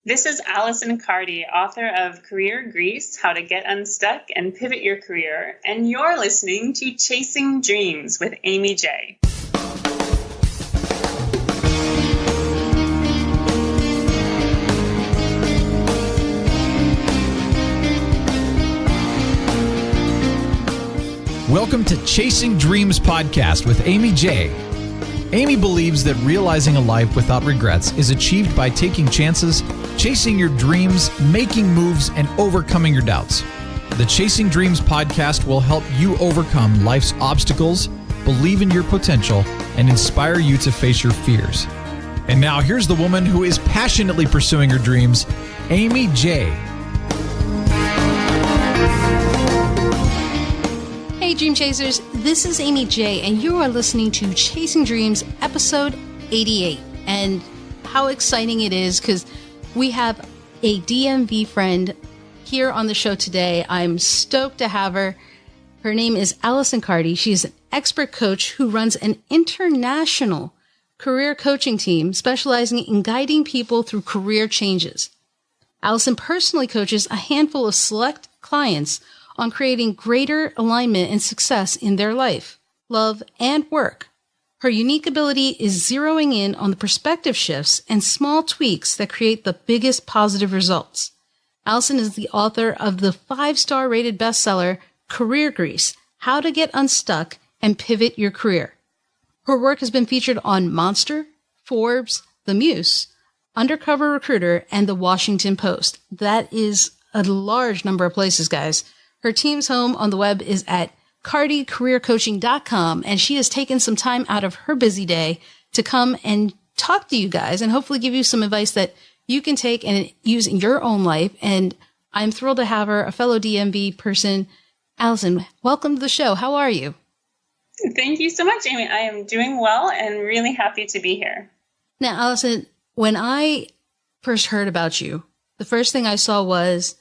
This is Alison Cardy, author of Career Grease, How to Get Unstuck and Pivot Your Career, and you're listening to Chasing Dreams with Amy J. Welcome to Chasing Dreams podcast with Amy J. Amy believes that realizing a life without regrets is achieved by taking chances, chasing your dreams, making moves, and overcoming your doubts. The Chasing Dreams podcast will help you overcome life's obstacles, believe in your potential, and inspire you to face your fears. And now here's the woman who is passionately pursuing her dreams, Amy J. Hey Dream Chasers, this is Amy J, and you are listening to Chasing Dreams episode 88. And how exciting it is because we have a DMV friend here on the show today. I'm stoked to have her. Her name is Alison Cardy. She is an expert coach who runs an international career coaching team specializing in guiding people through career changes. Alison personally coaches a handful of select clients on creating greater alignment and success in their life, love, and work. Her unique ability is zeroing in on the perspective shifts and small tweaks that create the biggest positive results. Alison is the author of the 5-star rated bestseller, Career Grease, How to Get Unstuck and Pivot Your Career. Her work has been featured on Monster, Forbes, The Muse, Undercover Recruiter, and The Washington Post. That is a large number of places, guys. Her team's home on the web is at cardycareercoaching.com, and she has taken some time out of her busy day to come and talk to you guys and hopefully give you some advice that you can take and use in your own life. And I'm thrilled to have her, a fellow DMV person. Alison, welcome to the show. How are you? Thank you so much, Amy. I am doing well and really happy to be here. Now, Alison, when I first heard about you, the first thing I saw was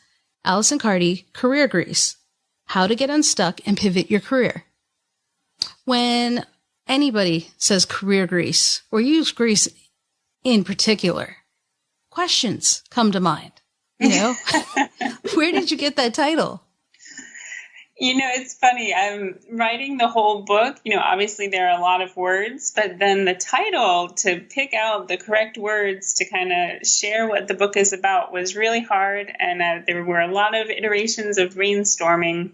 Alison Cardy, Career Grease, How to Get Unstuck and Pivot Your Career. When anybody says career grease, or use grease in particular, questions come to mind. You know, where did you get that title? You know, it's funny. I'm writing the whole book. You know, obviously there are a lot of words, but then the title to pick out the correct words to kind of share what the book is about was really hard. And there were a lot of iterations of brainstorming.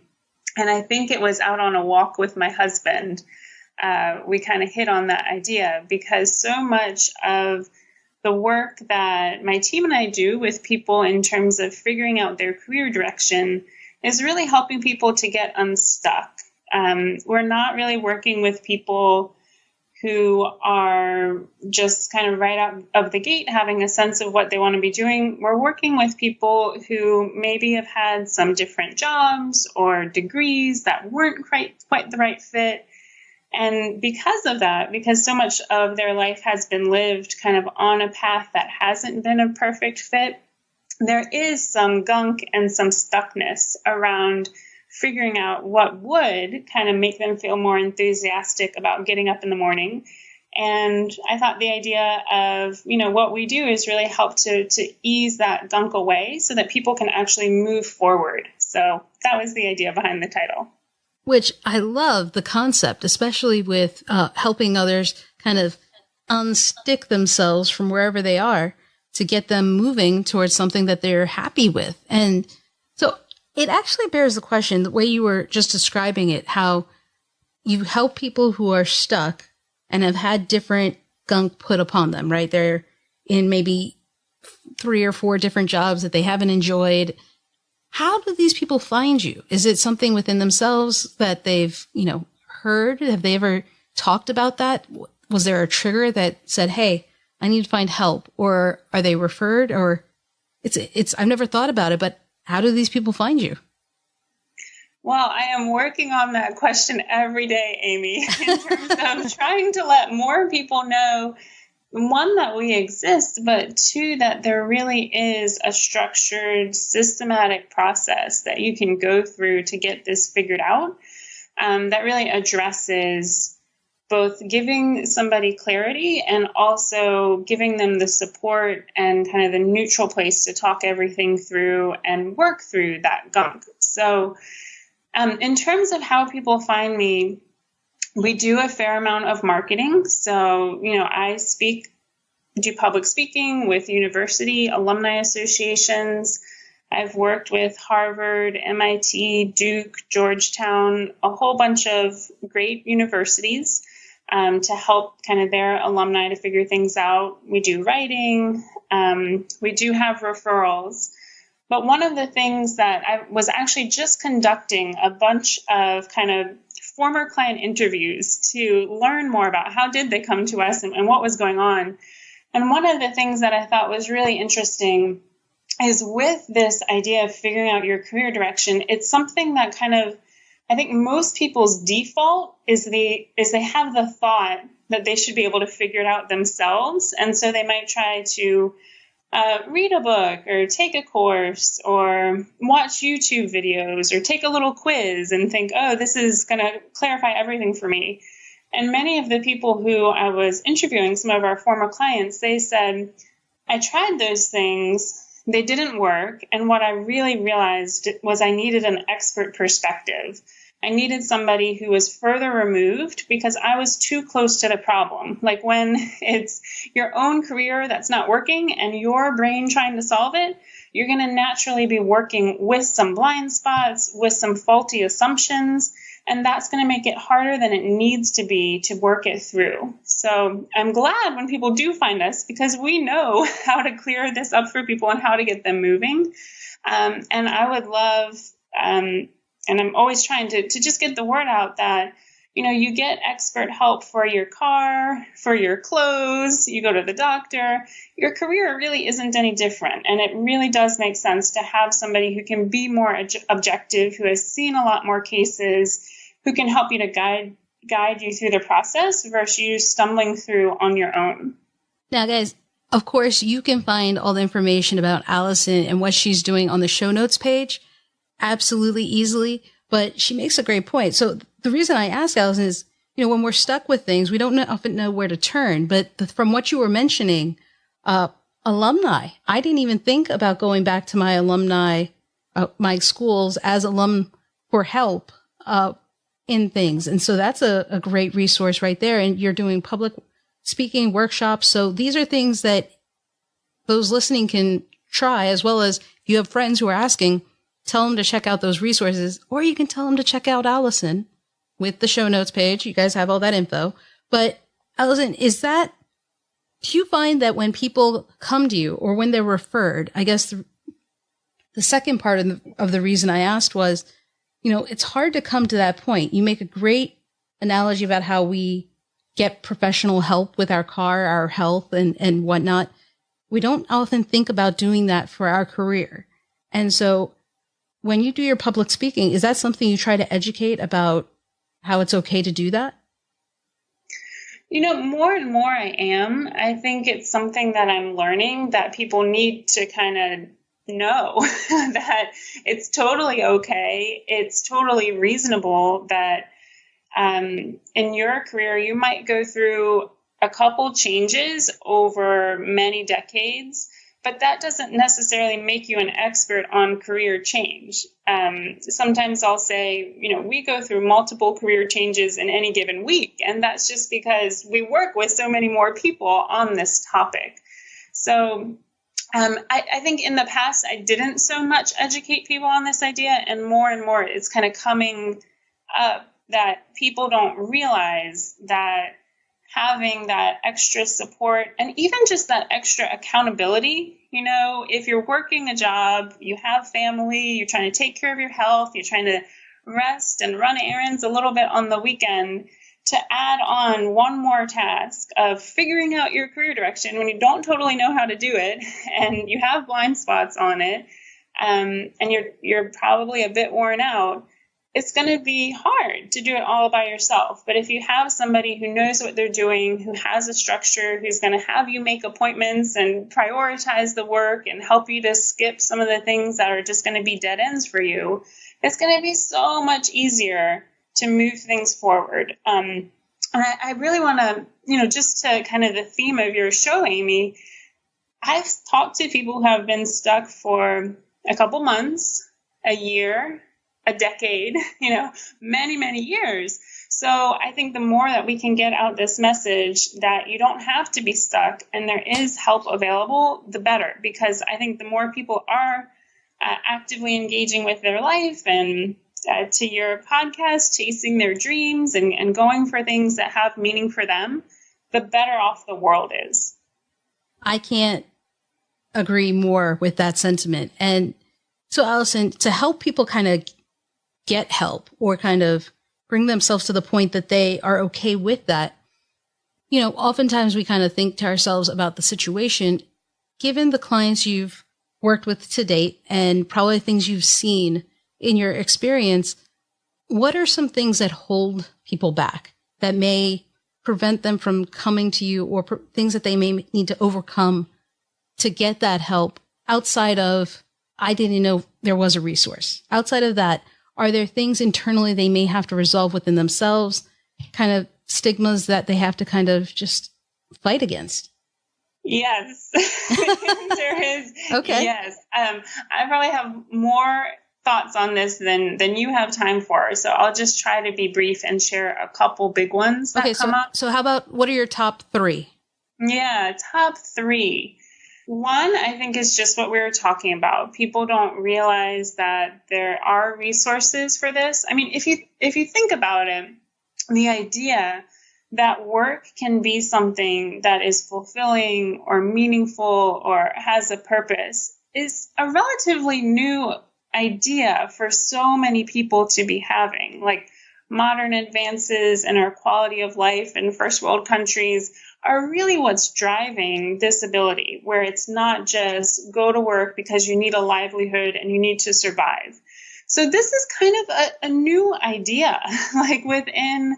And I think it was out on a walk with my husband. We kind of hit on that idea because so much of the work that my team and I do with people in terms of figuring out their career direction is really helping people to get unstuck. We're not really working with people who are just kind of right out of the gate having a sense of what they want to be doing. We're working with people who maybe have had some different jobs or degrees that weren't quite the right fit. And because of that, because so much of their life has been lived kind of on a path that hasn't been a perfect fit, there is some gunk and some stuckness around figuring out what would kind of make them feel more enthusiastic about getting up in the morning. And I thought the idea of, you know, what we do is really help to ease that gunk away so that people can actually move forward. So that was the idea behind the title. Which I love the concept, especially with helping others kind of unstick themselves from wherever they are to get them moving towards something that they're happy with. And so it actually bears the question, the way you were just describing it, how you help people who are stuck and have had different gunk put upon them, right? They're in maybe 3 or 4 different jobs that they haven't enjoyed. How do these people find you? Is it something within themselves that they've, heard? Have they ever talked about that? Was there a trigger that said, hey, I need to find help? Or are they referred? Or I've never thought about it, but how do these people find you? Well, I am working on that question every day, Amy, in terms of trying to let more people know, one, that we exist, but 2, that there really is a structured, systematic process that you can go through to get this figured out, that really addresses both giving somebody clarity and also giving them the support and kind of the neutral place to talk everything through and work through that gunk. So in terms of how people find me, we do a fair amount of marketing. So, I do public speaking with university alumni associations. I've worked with Harvard, MIT, Duke, Georgetown, a whole bunch of great universities to help kind of their alumni to figure things out. We do writing. We do have referrals. But one of the things that I was actually just conducting a bunch of kind of former client interviews to learn more about how did they come to us and what was going on. And one of the things that I thought was really interesting is with this idea of figuring out your career direction, it's something that kind of, I think most people's default is they have the thought that they should be able to figure it out themselves. And so they might try to read a book or take a course or watch YouTube videos or take a little quiz and think, oh, this is going to clarify everything for me. And many of the people who I was interviewing, some of our former clients, they said, I tried those things, they didn't work. And what I really realized was I needed an expert perspective. I needed somebody who was further removed because I was too close to the problem. Like when it's your own career that's not working and your brain trying to solve it, you're going to naturally be working with some blind spots, with some faulty assumptions, and that's going to make it harder than it needs to be to work it through. So I'm glad when people do find us because we know how to clear this up for people and how to get them moving. And I would love... and I'm always trying to just get the word out that, you get expert help for your car, for your clothes, you go to the doctor, your career really isn't any different. And it really does make sense to have somebody who can be more objective, who has seen a lot more cases, who can help you to guide you through the process versus you stumbling through on your own. Now, guys, of course, you can find all the information about Alison and what she's doing on the show notes page. Absolutely easily, but she makes a great point. So the reason I ask Alison is, when we're stuck with things, we don't often know where to turn. But from what you were mentioning, alumni, I didn't even think about going back to my alumni, my schools as alum for help in things. And so that's a great resource right there. And you're doing public speaking workshops. So these are things that those listening can try, as well as if you have friends who are asking, tell them to check out those resources, or you can tell them to check out Alison with the show notes page. You guys have all that info. But Alison, do you find that when people come to you or when they're referred, I guess the second part of the reason I asked was, it's hard to come to that point. You make a great analogy about how we get professional help with our car, our health and whatnot. We don't often think about doing that for our career. And so when you do your public speaking, is that something you try to educate about how it's okay to do that? More and more I am. I think it's something that I'm learning that people need to kind of know that it's totally okay. It's totally reasonable that in your career, you might go through a couple changes over many decades. But that doesn't necessarily make you an expert on career change. Sometimes I'll say, we go through multiple career changes in any given week. And that's just because we work with so many more people on this topic. So I think in the past, I didn't so much educate people on this idea. And more it's kind of coming up that people don't realize that having that extra support and even just that extra accountability, if you're working a job, you have family, you're trying to take care of your health, you're trying to rest and run errands a little bit on the weekend, to add on one more task of figuring out your career direction when you don't totally know how to do it and you have blind spots on it, and you're probably a bit worn out, it's going to be hard to do it all by yourself. But if you have somebody who knows what they're doing, who has a structure, who's going to have you make appointments and prioritize the work and help you to skip some of the things that are just going to be dead ends for you, it's going to be so much easier to move things forward. And I really want to, just to kind of the theme of your show, Amy, I've talked to people who have been stuck for a couple months, a year, a decade, many, many years. So I think the more that we can get out this message that you don't have to be stuck and there is help available, the better, because I think the more people are actively engaging with their life and to your podcast, chasing their dreams and going for things that have meaning for them, the better off the world is. I can't agree more with that sentiment. And so, Alison, to help people kind of get help or kind of bring themselves to the point that they are okay with that, oftentimes we kind of think to ourselves about the situation, given the clients you've worked with to date and probably things you've seen in your experience, what are some things that hold people back that may prevent them from coming to you, or things that they may need to overcome to get that help outside of, I didn't know there was a resource? Outside of that, are there things internally they may have to resolve within themselves, kind of stigmas that they have to kind of just fight against? Yes, there is. Okay. Yes. I probably have more thoughts on this than you have time for. So I'll just try to be brief and share a couple big ones that come up. So how about, what are your top three? Yeah, top three. One, I think, is just what we were talking about. People don't realize that there are resources for this. I mean, if you think about it, the idea that work can be something that is fulfilling or meaningful or has a purpose is a relatively new idea for so many people to be having. Like, modern advances in our quality of life in first world countries are really what's driving this ability, where it's not just go to work because you need a livelihood and you need to survive. So this is kind of a new idea, like within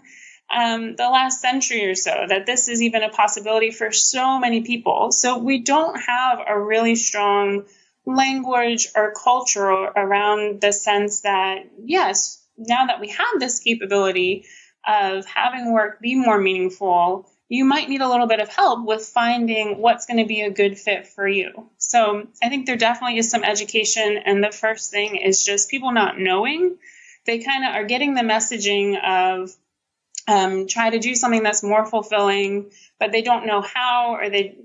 the last century or so, that this is even a possibility for so many people. So we don't have a really strong language or culture around the sense that, yes, now that we have this capability of having work be more meaningful, you might need a little bit of help with finding what's going to be a good fit for you. So I think there definitely is some education. And the first thing is just people not knowing. They kind of are getting the messaging of try to do something that's more fulfilling, but they don't know how, or they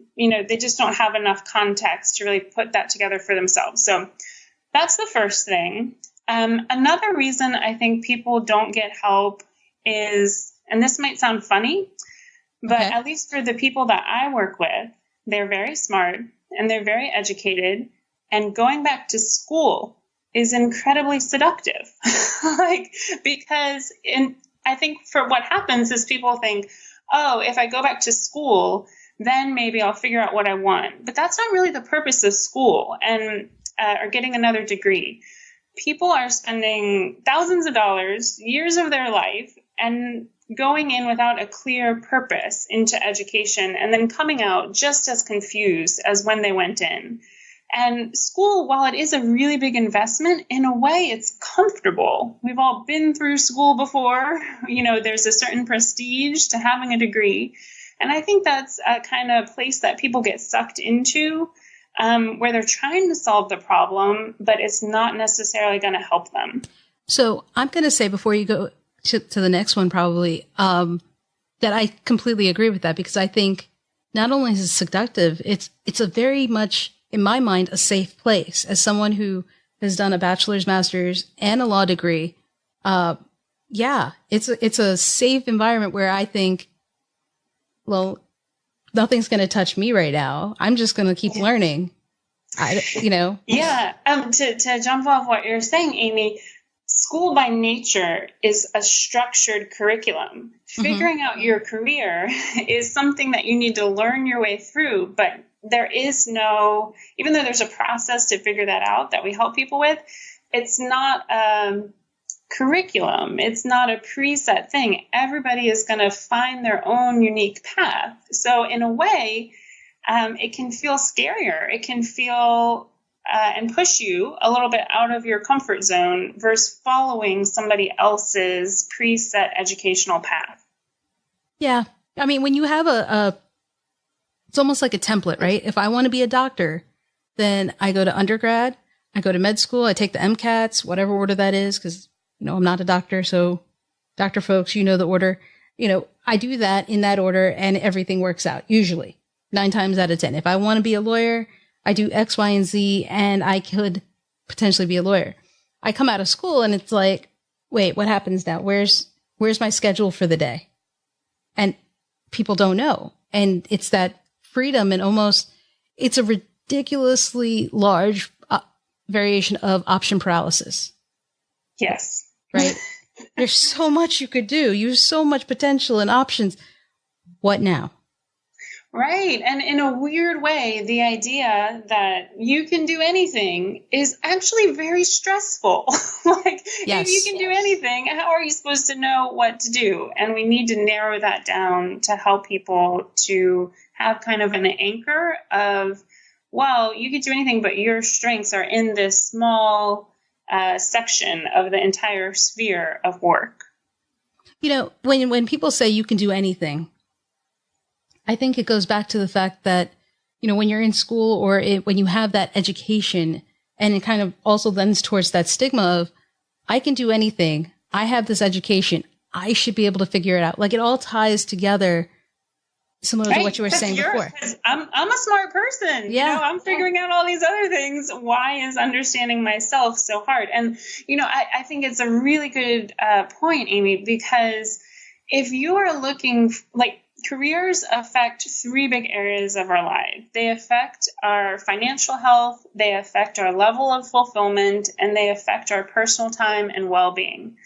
just don't have enough context to really put that together for themselves. So that's the first thing. Another reason I think people don't get help is, and this might sound funny, but at least for the people that I work with, they're very smart and they're very educated, and going back to school is incredibly seductive. Because I think for what happens is people think, oh, if I go back to school, then maybe I'll figure out what I want. But that's not really the purpose of school and or getting another degree. People are spending thousands of dollars, years of their life, and going in without a clear purpose into education, and then coming out just as confused as when they went in. And school, while it is a really big investment, in a way it's comfortable. We've all been through school before. There's a certain prestige to having a degree. And I think that's a kind of place that people get sucked into, where they're trying to solve the problem, but it's not necessarily going to help them. So I'm going to say, before you go to the next one, probably, that I completely agree with that, because I think not only is it seductive, it's a very much, in my mind, a safe place. As someone who has done a bachelor's, master's, and a law degree, it's a safe environment where I think, well, nothing's going to touch me right now. I'm just going to keep learning. Yeah. To jump off what you're saying, Amy, school by nature is a structured curriculum. Figuring out your career is something that you need to learn your way through, but there is no, even though there's a process to figure that out that we help people with, it's not curriculum. It's not a preset thing. Everybody is going to find their own unique path. So in a way, it can feel scarier. It can feel and push you a little bit out of your comfort zone versus following somebody else's preset educational path. Yeah. I mean, when you have it's almost like a template, right? If I want to be a doctor, then I go to undergrad, I go to med school, I take the MCATs, whatever order that is, because, I'm not a doctor. So doctor folks, the order, I do that in that order and everything works out usually 9 times out of 10. If I want to be a lawyer, I do X, Y, and Z, and I could potentially be a lawyer. I come out of school and it's like, wait, what happens now? Where's my schedule for the day? And people don't know. And it's that freedom and it's a ridiculously large variation of option paralysis. Yes. Right? There's so much you could do. You have so much potential and options. What now? Right. And in a weird way, the idea that you can do anything is actually very stressful. Yes. If you can do anything, how are you supposed to know what to do? And we need to narrow that down to help people to have kind of an anchor of, well, you can do anything, but your strengths are in this small section of the entire sphere of work. When people say you can do anything, I think it goes back to the fact that, when you're in school or when you have that education, and it kind of also lends towards that stigma of, I can do anything. I have this education. I should be able to figure it out. Like it all ties together, similar to what you were saying before. I'm a smart person. Yeah. I'm figuring out all these other things. Why is understanding myself so hard? And, I think it's a really good point, Amy, because if you are looking careers affect 3 big areas of our life. They affect our financial health, they affect our level of fulfillment, and they affect our personal time and well-being.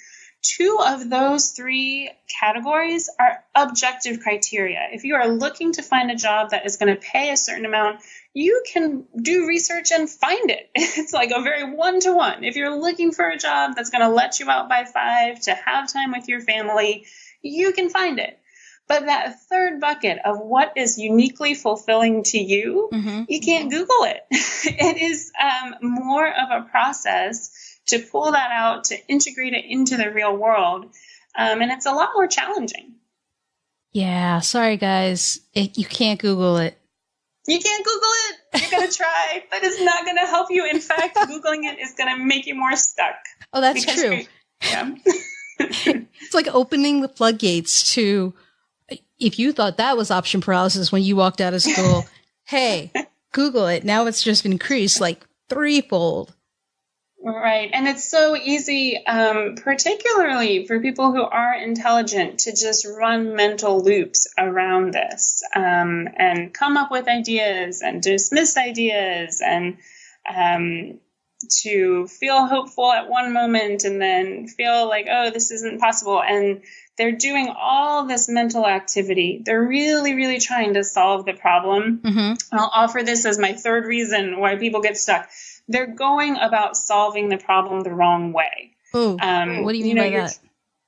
2 of those 3 categories are objective criteria. If you are looking to find a job that is going to pay a certain amount, you can do research and find it. It's like a very one-to-one. If you're looking for a job that's going to let you out by 5 to have time with your family, you can find it. But that third bucket of what is uniquely fulfilling to you, you can't Google it. It is more of a process to pull that out, to integrate it into the real world. And it's a lot more challenging. Yeah. Sorry, guys. You can't Google it. You can't Google it. You're going to try, but it's not going to help you. In fact, Googling it is going to make you more stuck. Oh, that's true. Yeah. It's like opening the floodgates to, if you thought that was option paralysis when you walked out of school, hey, Google it. Now it's just increased like 3-fold. Right. And it's so easy, particularly for people who are intelligent, to just run mental loops around this and come up with ideas and dismiss ideas and to feel hopeful at one moment and then feel like, oh, this isn't possible. And they're doing all this mental activity. They're really, really trying to solve the problem. I'll offer this as my third reason why people get stuck. They're going about solving the problem the wrong way. Oh, what do you mean by that?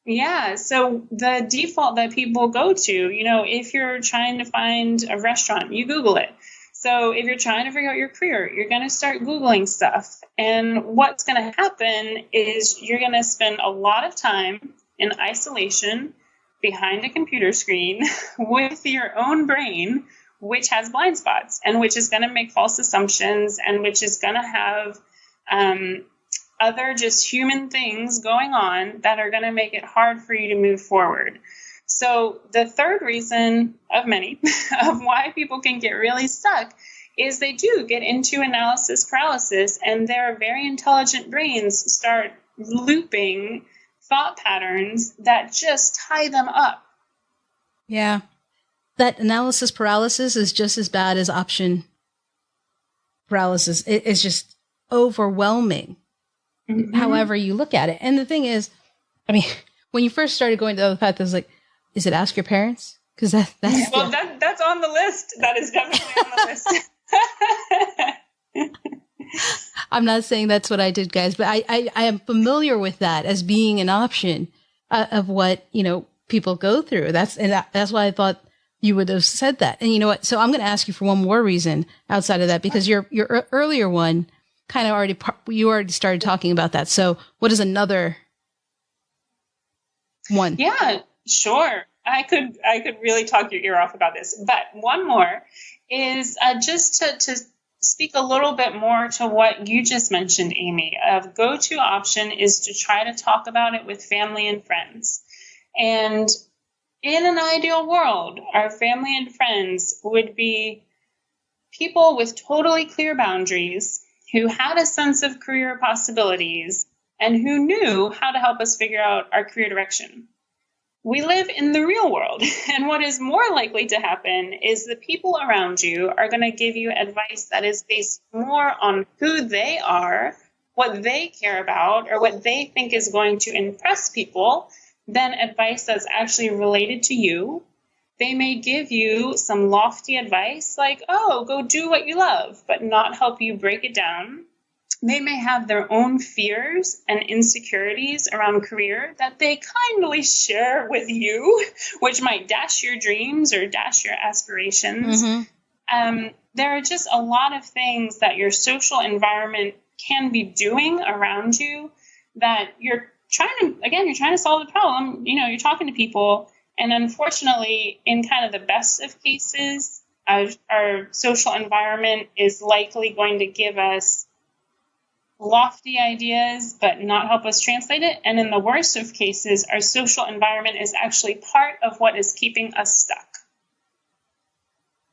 Yeah. So the default that people go to, if you're trying to find a restaurant, you Google it. So if you're trying to figure out your career, you're going to start Googling stuff. And what's going to happen is you're going to spend a lot of time in isolation behind a computer screen with your own brain, which has blind spots and which is going to make false assumptions and which is going to have other just human things going on that are going to make it hard for you to move forward. So the third reason of many of why people can get really stuck is they do get into analysis paralysis, and their very intelligent brains start looping thought patterns that just tie them up. Yeah. That analysis paralysis is just as bad as option paralysis. It's just overwhelming, however you look at it. And the thing is, when you first started going down the path, I was like, is it ask your parents? Because that's that's on the list. That is definitely on the list. I'm not saying that's what I did, guys, but I am familiar with that as being an option of what, people go through. That's why I thought you would have said that. And you know what? So I'm going to ask you for one more reason outside of that, because your earlier one kind of you already started talking about that. So what is another one? Yeah, sure. I could really talk your ear off about this. But one more is just to speak a little bit more to what you just mentioned, Amy. A go-to option is to try to talk about it with family and friends. And in an ideal world, our family and friends would be people with totally clear boundaries, who had a sense of career possibilities, and who knew how to help us figure out our career direction. We live in the real world, and what is more likely to happen is the people around you are going to give you advice that is based more on who they are, what they care about, or what they think is going to impress people than advice that's actually related to you. They may give you some lofty advice like, oh, go do what you love, but not help you break it down. They may have their own fears and insecurities around career that they kindly share with you, which might dash your dreams or dash your aspirations. Mm-hmm. There are just a lot of things that your social environment can be doing around you that you're trying to solve the problem. You're talking to people, and unfortunately, in kind of the best of cases, our social environment is likely going to give us lofty ideas, but not help us translate it. And in the worst of cases, our social environment is actually part of what is keeping us stuck.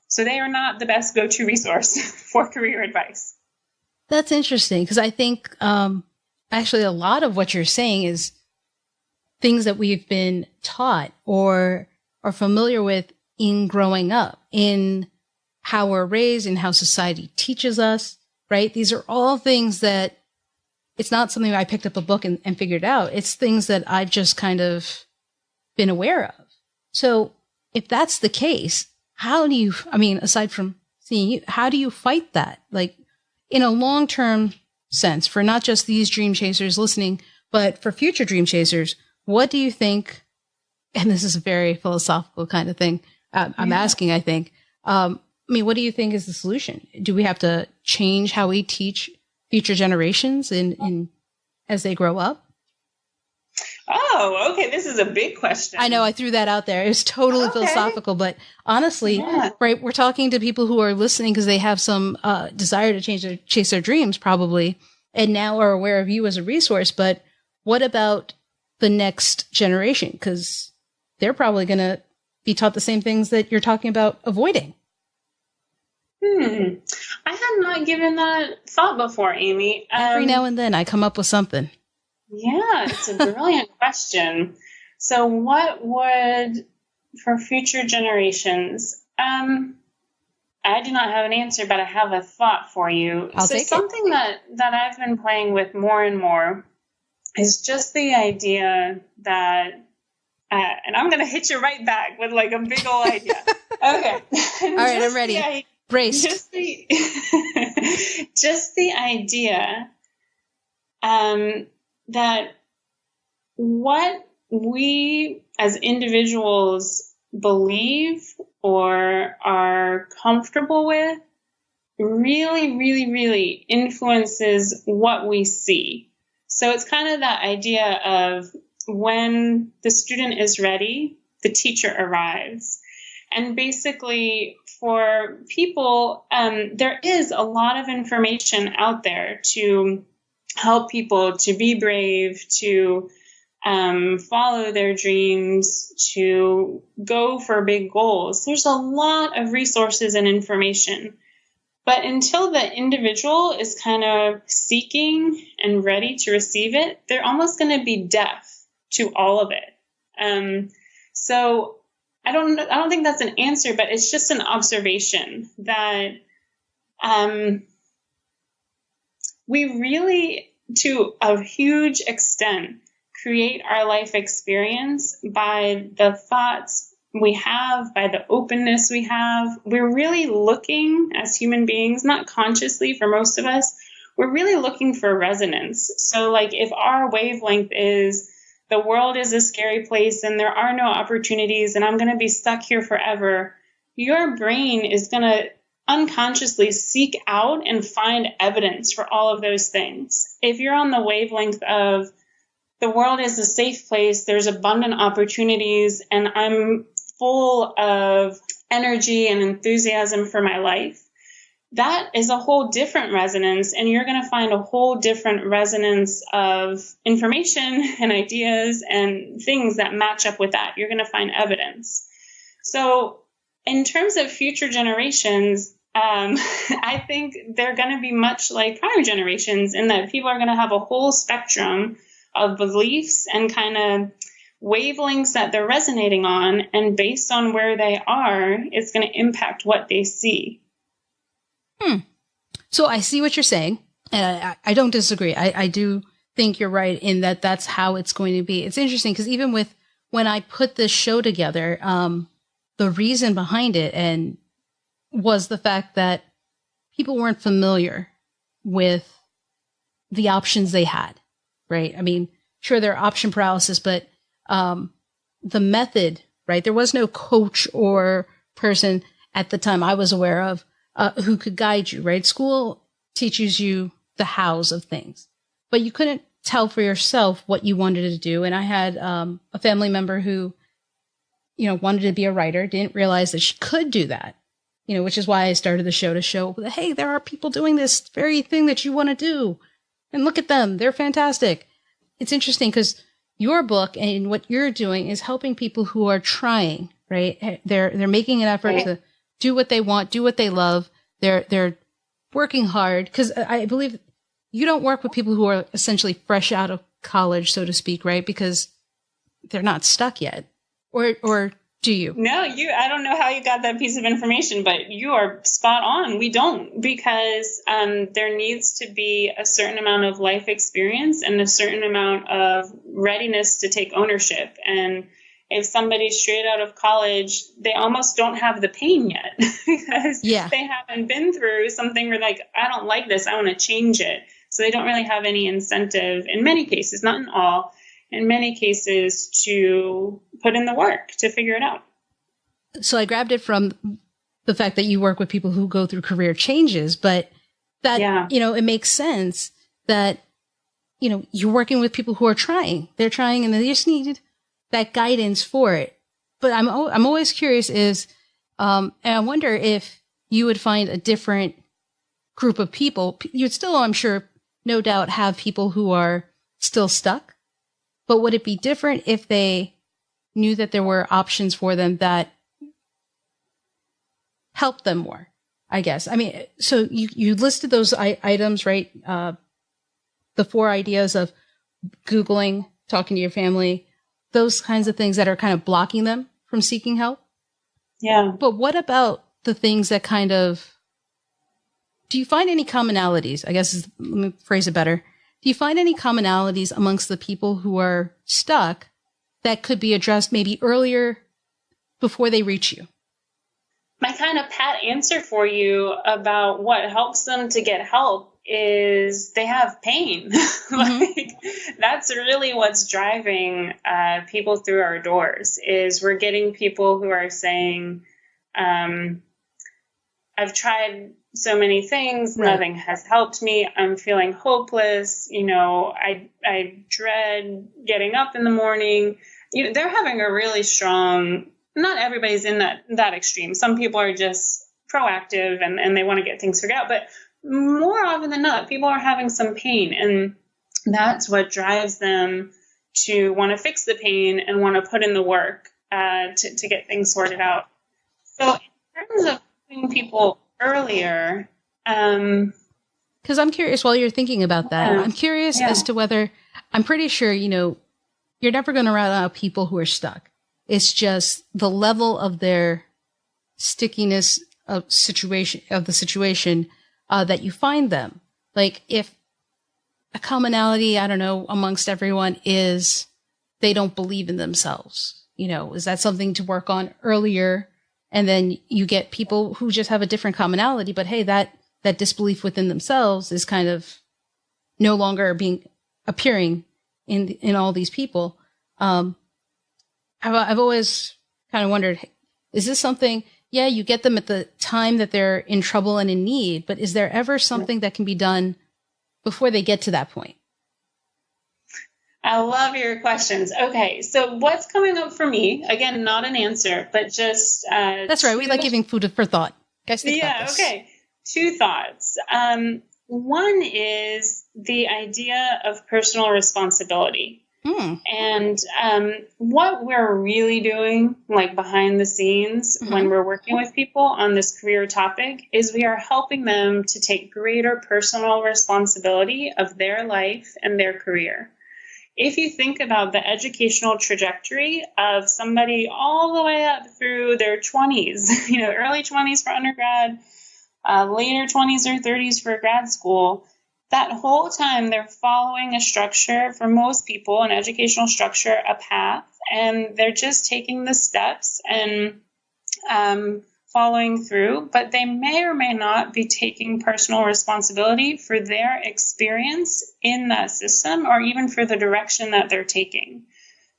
So they are not the best go-to resource for career advice. That's interesting, because I think actually a lot of what you're saying is things that we've been taught or are familiar with in growing up, in how we're raised and how society teaches us, right? These are all things that it's not something I picked up a book and figured out. It's things that I've just kind of been aware of. So if that's the case, aside from seeing you, how do you fight that? Like in a long-term sense, for not just these dream chasers listening, but for future dream chasers, what do you think? And this is a very philosophical kind of thing. I'm asking, I think, what do you think is the solution? Do we have to change how we teach future generations in as they grow up? Oh, okay. This is a big question. I know I threw that out there. It was totally philosophical, but honestly, right, we're talking to people who are listening because they have some desire to chase their dreams probably, and now are aware of you as a resource. But what about the next generation? Because they're probably going to be taught the same things that you're talking about avoiding. I had not given that thought before, Amy. Every now and then I come up with something. Yeah, it's a brilliant question. So what would, for future generations, I do not have an answer, but I have a thought for you. I'll take something that I've been playing with more and more is just the idea that, and I'm going to hit you right back with like a big old idea. Okay. All right, I'm ready. Braced. Just the idea that what we as individuals believe or are comfortable with really, really, really influences what we see. So it's kind of that idea of when the student is ready, the teacher arrives. And basically, for people, there is a lot of information out there to help people to be brave, to follow their dreams, to go for big goals. There's a lot of resources and information. But until the individual is kind of seeking and ready to receive it, they're almost going to be deaf to all of it. So I don't think that's an answer, but it's just an observation that we really, to a huge extent, create our life experience by the thoughts we have, by the openness we have. We're really looking as human beings, not consciously for most of us, we're really looking for resonance. So like if our wavelength is the world is a scary place and there are no opportunities and I'm going to be stuck here forever, your brain is going to unconsciously seek out and find evidence for all of those things. If you're on the wavelength of the world is a safe place. There's abundant opportunities, and I'm full of energy and enthusiasm for my life. That is a whole different resonance, and you're going to find a whole different resonance of information and ideas and things that match up with that. You're going to find evidence. So in terms of future generations, I think they're going to be much like prior generations in that people are going to have a whole spectrum of beliefs and kind of wavelengths that they're resonating on. And based on where they are, it's going to impact what they see. So I see what you're saying. And I don't disagree. I do think you're right in that that's how it's going to be. It's interesting because even with when I put this show together, the reason behind it and was the fact that people weren't familiar with the options they had, right? I mean, sure, there are option paralysis, but the method, right? There was no coach or person at the time I was aware of who could guide you, right? School teaches you the hows of things, but you couldn't tell for yourself what you wanted to do. And I had a family member who, wanted to be a writer, didn't realize that she could do that. Which is why I started the show to show, hey, there are people doing this very thing that you want to do. And look at them. They're fantastic. It's interesting because your book and what you're doing is helping people who are trying, right? They're making an effort to do what they want, do what they love. They're working hard because I believe you don't work with people who are essentially fresh out of college, so to speak, right? Because they're not stuck yet. Or do you? No, I don't know how you got that piece of information, but you are spot on. We don't, because there needs to be a certain amount of life experience and a certain amount of readiness to take ownership. And if somebody's straight out of college, they almost don't have the pain yet because they haven't been through something where like, I don't like this, I want to change it. So they don't really have any incentive in many cases, not in all, in many cases, to put in the work to figure it out. So I grabbed it from the fact that you work with people who go through career changes, but that, it makes sense that, you're working with people who are trying. They're trying and they just need that guidance for it. But I'm always curious and I wonder if you would find a different group of people. You'd still, I'm sure, no doubt have people who are still stuck. But would it be different if they knew that there were options for them that helped them more, I guess? I mean, so you listed those items, right? The 4 ideas of Googling, talking to your family, those kinds of things that are kind of blocking them from seeking help. Yeah. But what about the things that kind of, do you find any commonalities? I guess, let me phrase it better. Do you find any commonalities amongst the people who are stuck that could be addressed maybe earlier before they reach you? My kind of pat answer for you about what helps them to get help is they have pain. That's really what's driving people through our doors, is we're getting people who are saying, I've tried so many things, nothing has helped me. I'm feeling hopeless. I dread getting up in the morning. They're having a really strong, not everybody's in that extreme. Some people are just proactive and they want to get things figured out. But more often than not, people are having some pain. And that's what drives them to want to fix the pain and want to put in the work to get things sorted out. So in terms of helping people earlier, because I'm curious while you're thinking about that, I'm curious as to whether, I'm pretty sure, you're never going to run out of people who are stuck. It's just the level of their stickiness of the situation that you find them. Like if a commonality, I don't know, amongst everyone is they don't believe in themselves, is that something to work on earlier? And then you get people who just have a different commonality, but hey, that disbelief within themselves is kind of no longer appearing in all these people. I've always kind of wondered, is this something, you get them at the time that they're in trouble and in need, but is there ever something that can be done before they get to that point? I love your questions. Okay, so what's coming up for me? Again, not an answer, but just that's right. We like giving food for thought. Guys, think about this. Okay. Two thoughts. One is the idea of personal responsibility. And what we're really doing, like behind the scenes, when we're working with people on this career topic, is we are helping them to take greater personal responsibility of their life and their career. If you think about the educational trajectory of somebody all the way up through their 20s, early 20s for undergrad, later 20s or 30s for grad school, that whole time they're following a structure, for most people, an educational structure, a path, and they're just taking the steps and following through, but they may or may not be taking personal responsibility for their experience in that system or even for the direction that they're taking.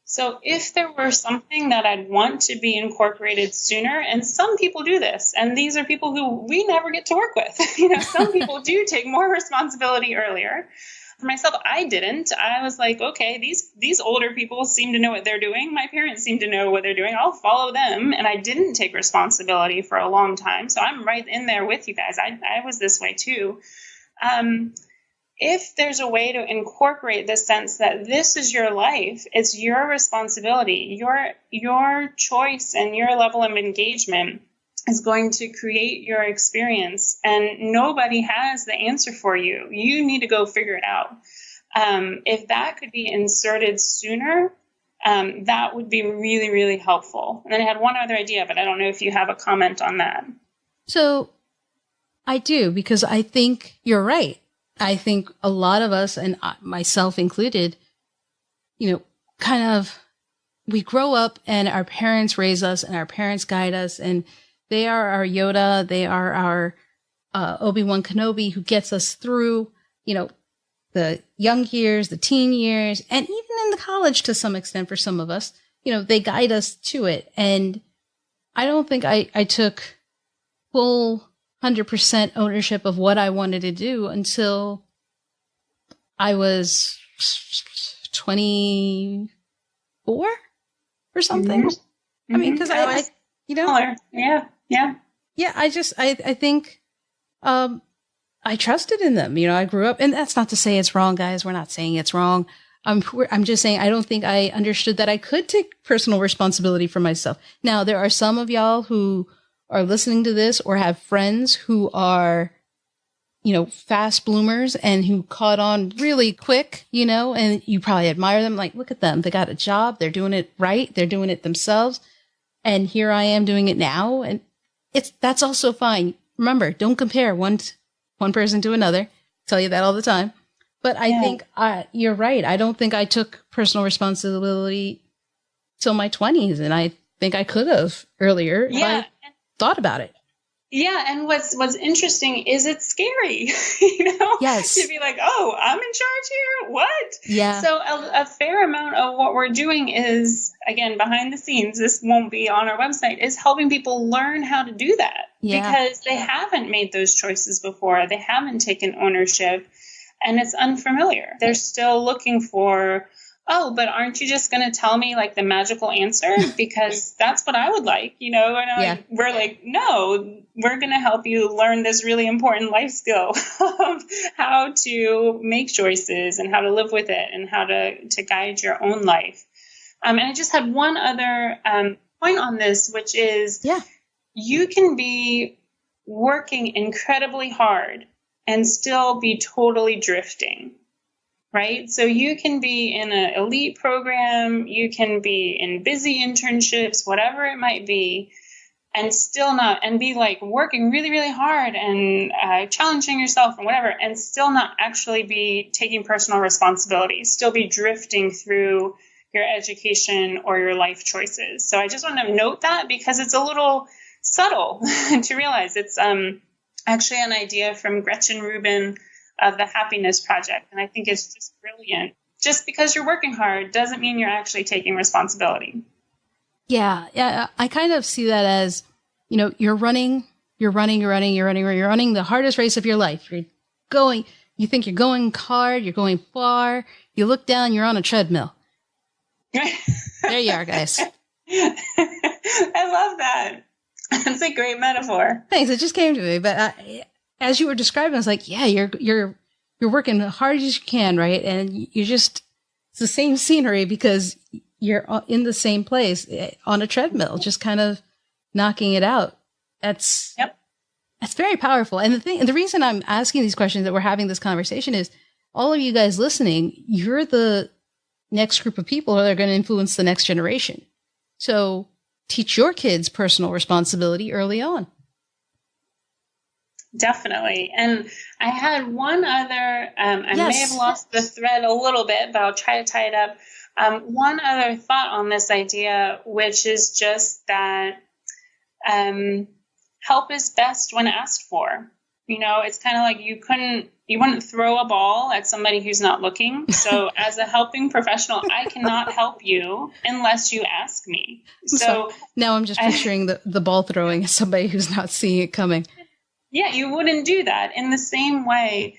So if there were something that I'd want to be incorporated sooner, and some people do this, and these are people who we never get to work with. Some people do take more responsibility earlier. For myself, I didn't. I was like, okay, these older people seem to know what they're doing. My parents seem to know what they're doing. I'll follow them. And I didn't take responsibility for a long time. So I'm right in there with you guys. I was this way too. If there's a way to incorporate the sense that this is your life, it's your responsibility, your choice and your level of engagement is going to create your experience, and nobody has the answer for you. You need to go figure it out. If that could be inserted sooner, that would be really, really helpful. And then I had one other idea, but I don't know if you have a comment on that. So I do, because I think you're right. I think a lot of us, and myself included, kind of, we grow up and our parents raise us and our parents guide us, and they are our Yoda. They are our Obi-Wan Kenobi who gets us through, the young years, the teen years, and even in the college to some extent for some of us, they guide us to it. And I don't think I took full 100% ownership of what I wanted to do until I was 24 or something. I mean, because I I think I trusted in them. I grew up, and that's not to say it's wrong, guys. We're not saying it's wrong. I'm just saying I don't think I understood that I could take personal responsibility for myself. Now, there are some of y'all who are listening to this or have friends who are, fast bloomers and who caught on really quick, and you probably admire them. Like, look at them. They got a job. They're doing it right. They're doing it themselves. And here I am doing it now. And that's also fine. Remember, don't compare one person to another. I tell you that all the time. But I think you're right. I don't think I took personal responsibility till my 20s. And I think I could have earlier. Yeah. Thought about it. Yeah, and what's interesting is it's scary, Yes. to be like, oh, I'm in charge here? What? Yeah. So a fair amount of what we're doing is, again, behind the scenes, this won't be on our website, is helping people learn how to do that. Yeah. Because they haven't made those choices before. They haven't taken ownership, and it's unfamiliar. They're still looking for, oh, but aren't you just going to tell me like the magical answer? Because that's what I would like, and we're like, no, we're going to help you learn this really important life skill of how to make choices and how to live with it and how to guide your own life. And I just had one other point on this, which is you can be working incredibly hard and still be totally drifting. Right? So you can be in an elite program, you can be in busy internships, whatever it might be, and still not, and be like working really, really hard and challenging yourself and whatever, and still not actually be taking personal responsibility, still be drifting through your education or your life choices. So I just want to note that because it's a little subtle to realize. It's actually an idea from Gretchen Rubin of the Happiness Project. And I think it's just brilliant. Just because you're working hard doesn't mean you're actually taking responsibility. Yeah. I kind of see that as, you're running the hardest race of your life. you think you're going hard, you're going far. You look down, you're on a treadmill. There you are, guys. I love that. That's a great metaphor. Thanks. It just came to me. But as you were describing, I was like, yeah, you're working hard as you can, right? And it's the same scenery because you're in the same place on a treadmill, just kind of knocking it out. That's very powerful. And the reason I'm asking these questions, that we're having this conversation, is all of you guys listening, you're the next group of people that are going to influence the next generation. So teach your kids personal responsibility early on. Definitely. And I had one other, I may have lost the thread a little bit, but I'll try to tie it up. One other thought on this idea, which is just that help is best when asked for. You know, it's kind of like you wouldn't throw a ball at somebody who's not looking. So as a helping professional, I cannot help you unless you ask me. So now I'm just picturing the ball throwing as somebody who's not seeing it coming. Yeah, you wouldn't do that. In the same way,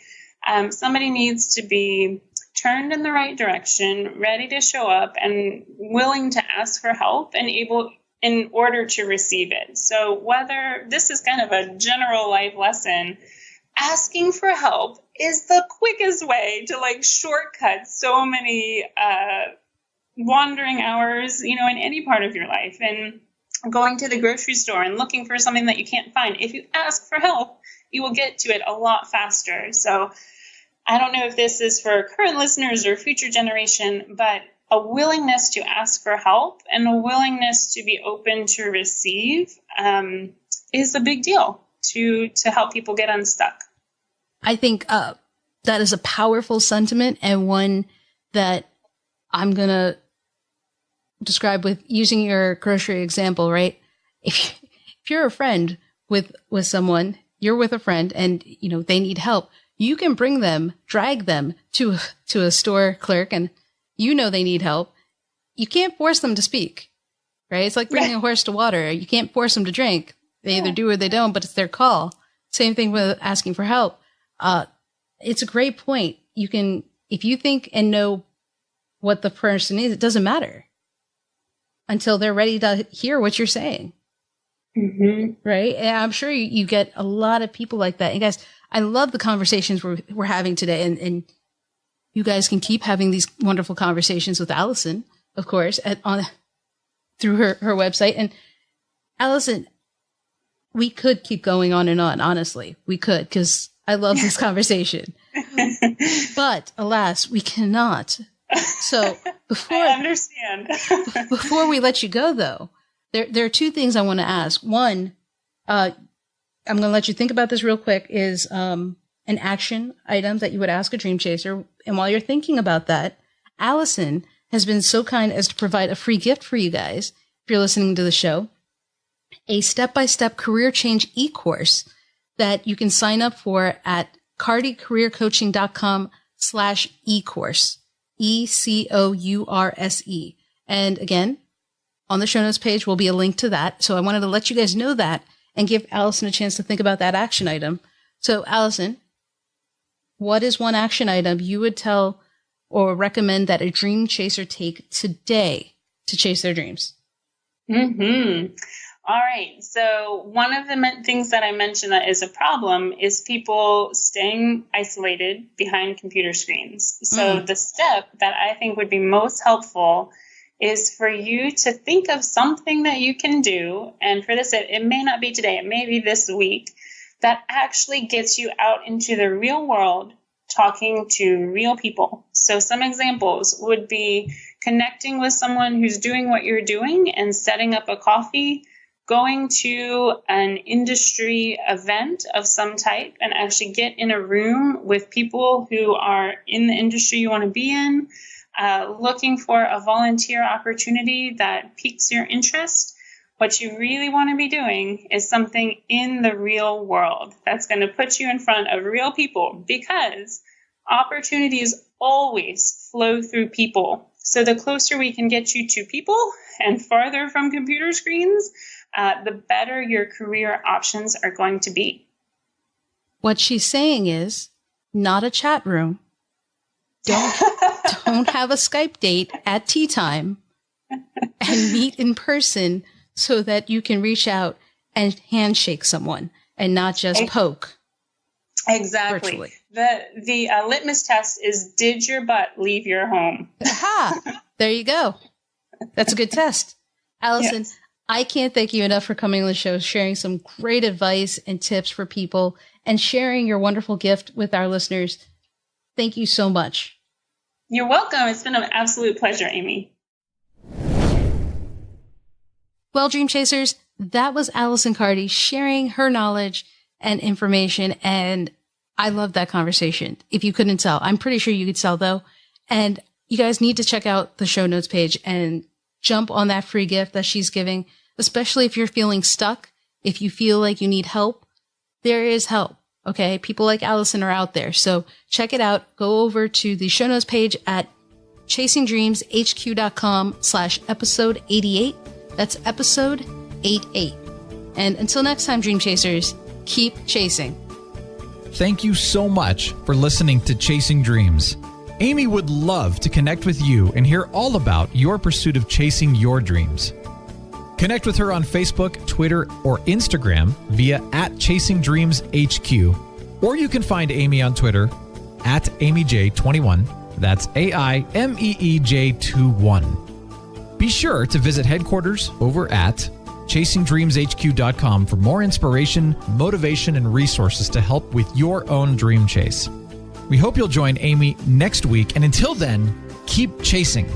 somebody needs to be turned in the right direction, ready to show up, and willing to ask for help and able in order to receive it. So whether this is kind of a general life lesson, asking for help is the quickest way to shortcut so many wandering hours, in any part of your life. And going to the grocery store and looking for something that you can't find. If you ask for help, you will get to it a lot faster. So I don't know if this is for current listeners or future generation, but a willingness to ask for help and a willingness to be open to receive is a big deal to help people get unstuck. I think that is a powerful sentiment, and one that I'm going to describe with using your grocery example, right? If you're a friend with someone, you're with a friend and, they need help, you can drag them to a store clerk and they need help. You can't force them to speak, right? It's like bringing a horse to water. You can't force them to drink. They either do or they don't, but it's their call. Same thing with asking for help. It's a great point. You can, if you think and know what the person needs, it doesn't matter until they're ready to hear what you're saying. Mm-hmm. Right? And I'm sure you get a lot of people like that. And guys, I love the conversations we're having today. And you guys can keep having these wonderful conversations with Alison, of course, through her website. And Alison, we could keep going on and on, honestly. We could, because I love this conversation. But alas, we cannot. So I understand. Before we let you go, though, there are two things I want to ask. One, I'm going to let you think about this real quick, is an action item that you would ask a dream chaser. And while you're thinking about that, Alison has been so kind as to provide a free gift for you guys, if you're listening to the show, a step-by-step career change e-course that you can sign up for at cardycareercoaching.com/e-course. ECOURSE. And again, on the show notes page will be a link to that. So I wanted to let you guys know that and give Alison a chance to think about that action item. So Alison, what is one action item you would tell or recommend that a dream chaser take today to chase their dreams? Mm-hmm. All right. So one of the things that I mentioned that is a problem is people staying isolated behind computer screens. So the step that I think would be most helpful is for you to think of something that you can do. And for this, it may not be today, it may be this week, that actually gets you out into the real world, talking to real people. So some examples would be connecting with someone who's doing what you're doing and setting up a coffee, going to an industry event of some type and actually get in a room with people who are in the industry you want to be in, looking for a volunteer opportunity that piques your interest. What you really want to be doing is something in the real world that's going to put you in front of real people, because opportunities always flow through people. So the closer we can get you to people and farther from computer screens, the better your career options are going to be. What she's saying is not a chat room. Don't have a Skype date at tea time, and meet in person so that you can reach out and handshake someone and not just poke. Exactly. Virtually. The litmus test is, did your butt leave your home? Aha! There you go. That's a good test. Alison, yes. I can't thank you enough for coming on the show, sharing some great advice and tips for people, and sharing your wonderful gift with our listeners. Thank you so much. You're welcome. It's been an absolute pleasure, Amy. Well, Dream Chasers, that was Alison Cardy sharing her knowledge and information, and I love that conversation. If you couldn't tell, I'm pretty sure you could tell, though. And you guys need to check out the show notes page and jump on that free gift that she's giving, especially if you're feeling stuck. If you feel like you need help, there is help. Okay. People like Alison are out there. So check it out. Go over to the show notes page at chasingdreamshq.com/episode 88. That's episode 88. And until next time, Dream Chasers, keep chasing. Thank you so much for listening to Chasing Dreams. Amy would love to connect with you and hear all about your pursuit of chasing your dreams. Connect with her on Facebook, Twitter, or Instagram via @ChasingDreamsHQ. Or you can find Amy on Twitter @AmyJ21. That's AIMEEJ21. Be sure to visit headquarters over at ChasingDreamsHQ.com for more inspiration, motivation, and resources to help with your own dream chase. We hope you'll join Amy next week, and until then, keep chasing.